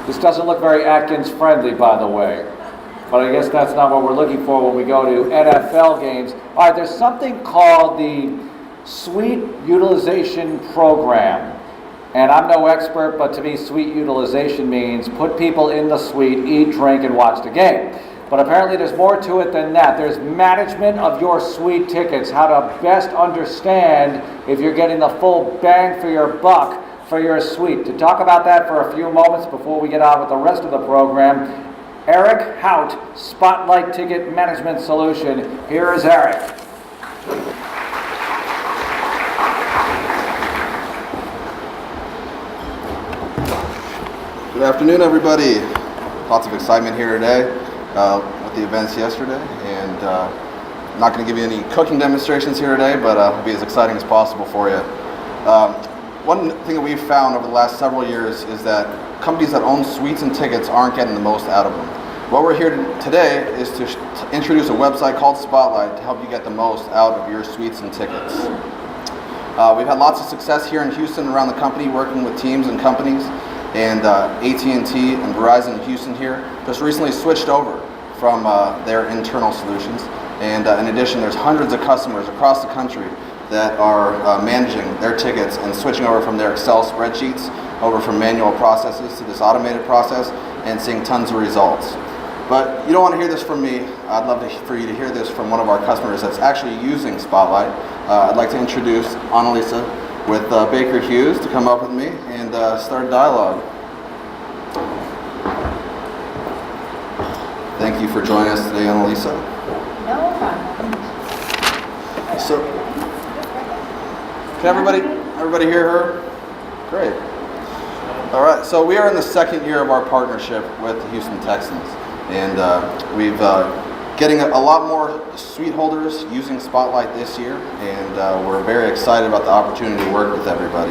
This doesn't look very Atkins friendly, by the way. But I guess that's not what we're looking for when we go to NFL games. All right, there's something called the Suite Utilization Program. And I'm no expert, but to me, suite utilization means put people in the suite, eat, drink, and watch the game. But apparently there's more to it than that. There's management of your suite tickets, how to best understand if you're getting the full bang for your buck for your suite. To talk about that for a few moments before we get on with the rest of the program, Eric Hout, Spotlight Ticket Management Solution. Here is Eric. Good afternoon, everybody. Lots of excitement here today with the events yesterday, and I'm not going to give you any cooking demonstrations here today, but it'll be as exciting as possible for you. One thing that we've found over the last several years is that companies that own suites and tickets aren't getting the most out of them. What we're here today is to introduce a website called Spotlight to help you get the most out of your suites and tickets. We've had lots of success here in Houston around the company working with teams and companies, and AT&T and Verizon in Houston here just recently switched over from their internal solutions. And in addition, there's hundreds of customers across the country that are managing their tickets and switching over from their Excel spreadsheets over from manual processes to this automated process and seeing tons of results. But you don't want to hear this from me. I'd love for you to hear this from one of our customers that's actually using Spotlight. I'd like to introduce Annalisa with Baker Hughes to come up with me and start a dialogue. Thank you for joining us today, Annalisa. No problem. So, can everybody hear her? Great. All right, so we are in the second year of our partnership with the Houston Texans, and we've getting a lot more suite holders using Spotlight this year, and we're very excited about the opportunity to work with everybody.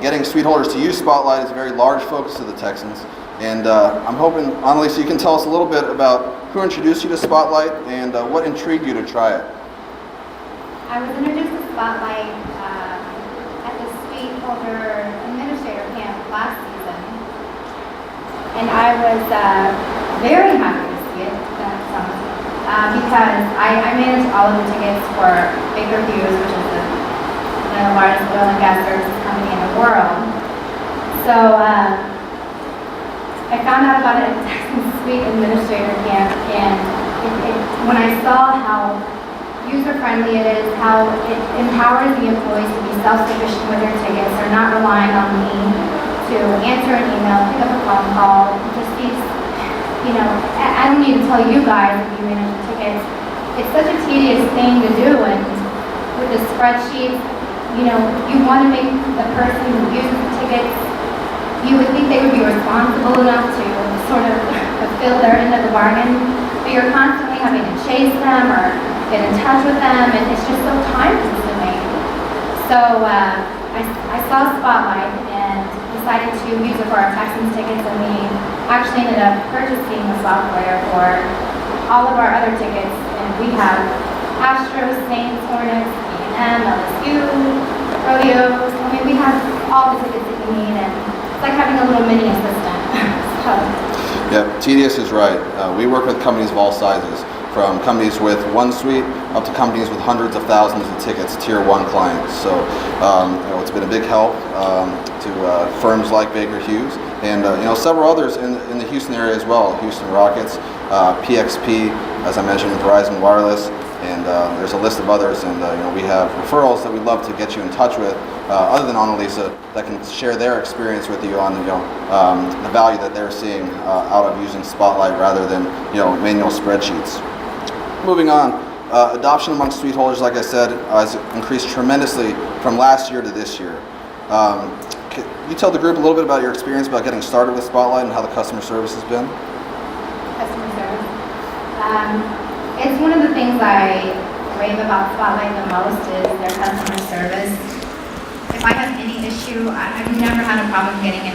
Getting suite holders to use Spotlight is a very large focus of the Texans, and I'm hoping, Annalisa, you can tell us a little bit about who introduced you to Spotlight and what intrigued you to try it. I was introduced to Spotlight at the Suite Holder Administrator Camp last season, and I was very happy to see it because I manage all of the tickets for Baker Hughes, which is one of the largest oil and gas services company in the world. So I found out about it at the Texas Suite Administrator Camp, and when I saw how user-friendly it is, how it empowers the employees to be self-sufficient with their tickets. They're not relying on me to answer an email, pick up a phone call, just these, I don't need to tell you guys if you manage the tickets. It's such a tedious thing to do, and with the spreadsheets, you want to make the person who uses the tickets, you would think they would be responsible enough to sort of fulfill their end of the bargain, but you're constantly having to chase them or get in touch with them, and it's just so time consuming. So I saw Spotlight and decided to use it for our Texans tickets, and we actually ended up purchasing the software for all of our other tickets, and we have Astros, Saints, Hornets, A&M, LSU, Rodeos. I mean, we have all the tickets that you need, and it's like having a little mini assistant. So. Yeah, tedious is right. We work with companies of all sizes, from companies with one suite up to companies with hundreds of thousands of tickets, tier 1 clients. So it's been a big help to firms like Baker Hughes and several others in the Houston area as well. Houston Rockets, PXP, as I mentioned, Verizon Wireless, and there's a list of others. And we have referrals that we'd love to get you in touch with, other than Annalisa, that can share their experience with you on the value that they're seeing out of using Spotlight rather than manual spreadsheets. Moving on, adoption among suite holders, like I said, has increased tremendously from last year to this year. Can you tell the group a little bit about your experience about getting started with Spotlight and how the customer service has been? Customer service. It's one of the things I rave about Spotlight the most is their customer service. If I have any issue, I've never had a problem getting in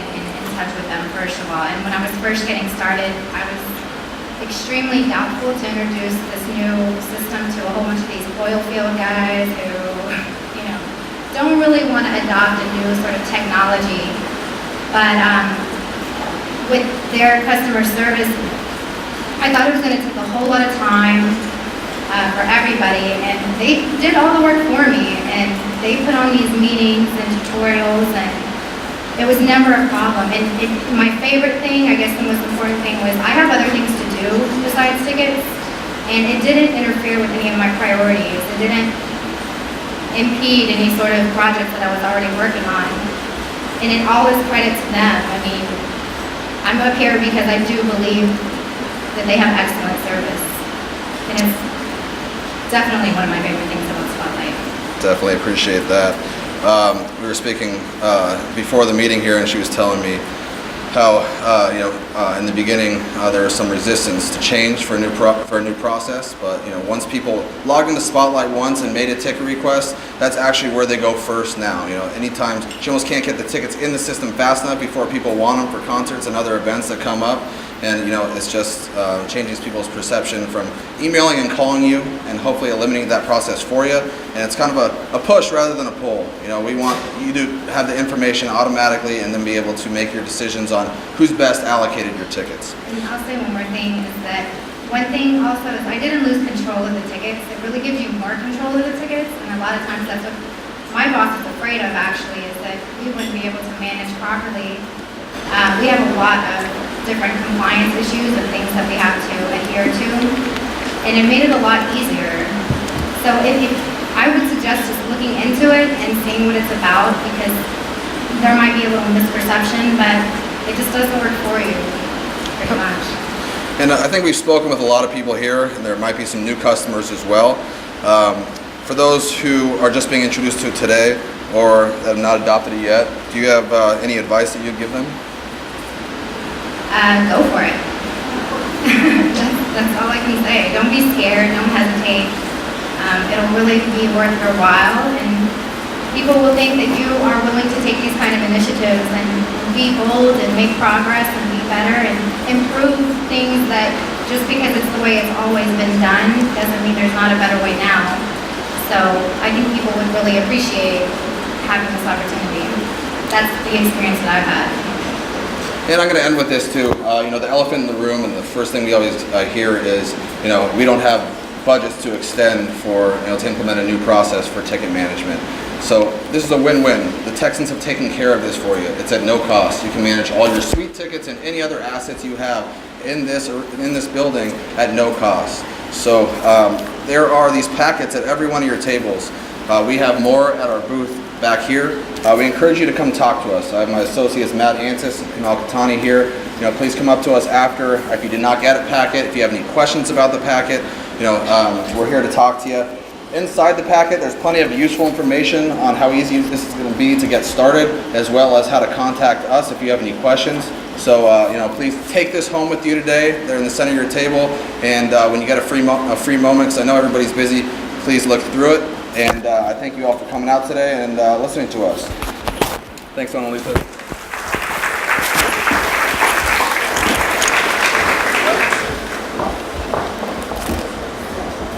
touch with them, first of all. And when I was first getting started, I was extremely doubtful to introduce this new system to a whole bunch of these oil field guys who, don't really want to adopt a new sort of technology. But with their customer service, I thought it was going to take a whole lot of time for everybody, and they did all the work for me, and they put on these meetings and tutorials, and it was never a problem. And my favorite thing, I guess the most important thing, was I have other things to do besides tickets, and it didn't interfere with any of my priorities. It didn't impede any sort of projects that I was already working on. And it all is credit to them. I mean, I'm up here because I do believe that they have excellent service. And it's definitely one of my favorite things about Spotlight. Definitely appreciate that. We were speaking before the meeting here, and she was telling me how in the beginning there was some resistance to change for a new process, but once people logged into Spotlight once and made a ticket request, that's actually where they go first now. Anytime she almost can't get the tickets in the system fast enough before people want them for concerts and other events that come up. And it's just changing people's perception from emailing and calling you, and hopefully eliminating that process for you. And it's kind of a push rather than a pull. We want you to have the information automatically, and then be able to make your decisions on who's best allocated your tickets. And I'll say one more thing, is that one thing also is I didn't lose control of the tickets. It really gives you more control of the tickets, and a lot of times that's what my boss is afraid of, actually, is that we wouldn't be able to manage properly. We have a lot of different compliance issues and things that we have to adhere to, and it made it a lot easier. So if I would suggest just looking into it and seeing what it's about, because there might be a little misperception, but it just doesn't work for you, pretty much. And I think we've spoken with a lot of people here, and there might be some new customers as well. For those who are just being introduced to it today, or have not adopted it yet, do you have any advice that you'd give them? Go for it. That's all I can say. Don't be scared, don't hesitate. It'll really be worth your while, and people will think that you are willing to take these kind of initiatives and be bold and make progress and be better and improve things, that just because it's the way it's always been done doesn't mean there's not a better way now. So I think people would really appreciate having this opportunity. That's the experience that I've had. And I'm going to end with this too. The elephant in the room, and the first thing we always hear is, we don't have budgets to extend for, to implement a new process for ticket management. So this is a win-win. The Texans have taken care of this for you. It's at no cost. You can manage all your suite tickets and any other assets you have in this building at no cost. So there are these packets at every one of your tables. We have more at our booth back here. We encourage you to come talk to us. I have my associates Matt Antis and Al-Katani here. Please come up to us after if you did not get a packet. If you have any questions about the packet, we're here to talk to you. Inside the packet, there's plenty of useful information on how easy this is going to be to get started, as well as how to contact us if you have any questions. So, please take this home with you today. They're in the center of your table, and when you get a free moment, because I know everybody's busy, please look through it. And I thank you all for coming out today and listening to us. Thanks, Annalisa.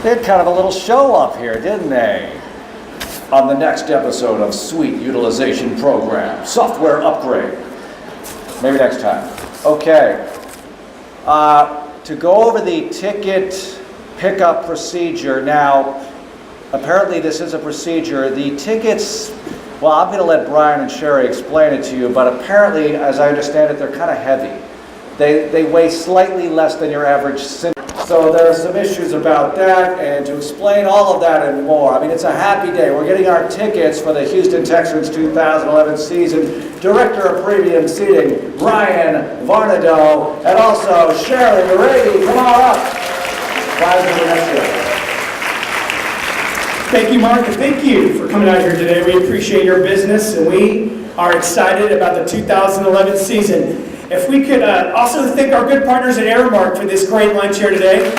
They had kind of a little show up here, didn't they? On the next episode of Suite Utilization Program, Software Upgrade. Maybe next time. Okay. To go over the ticket pickup procedure now, apparently this is a procedure. The tickets, well, I'm going to let Brian and Sherry explain it to you, but apparently, as I understand it, they're kind of heavy. They weigh slightly less than your average cinema. So there are some issues about that, and to explain all of that and more, I mean, it's a happy day. We're getting our tickets for the Houston Texans 2011 season. Director of Premium Seating, Brian Varnado, and also Sherry Rady. Come on up. Brian's over next year. Thank you, Mark, and thank you for coming out here today. We appreciate your business, and we are excited about the 2011 season. If we could also thank our good partners at Airmark for this great lunch here today.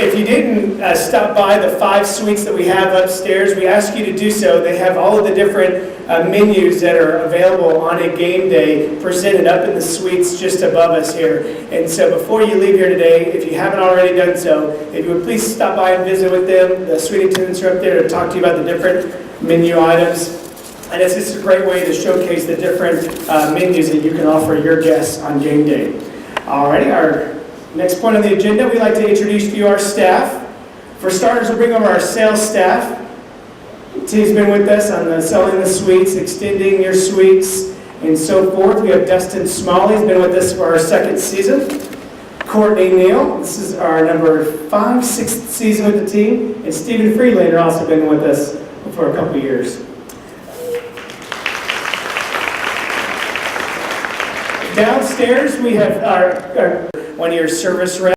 If you didn't stop by the 5 suites that we have upstairs, we ask you to do so. They have all of the different menus that are available on a game day presented up in the suites just above us here. And so before you leave here today, if you haven't already done so, if you would please stop by and visit with them. The suite attendants are up there to talk to you about the different menu items. And it's just a great way to showcase the different menus that you can offer your guests on game day. Alrighty, our next point on the agenda, we'd like to introduce to you our staff. For starters, we'll bring over our sales staff. He's been with us on selling the suites, extending your suites, and so forth. We have Dustin Smalley, he's been with us for our 2nd season. Courtney Neal, this is our number 5, 6th season with the team. And Stephen Freelander also been with us for a couple of years. Downstairs, we have our one of your service reps.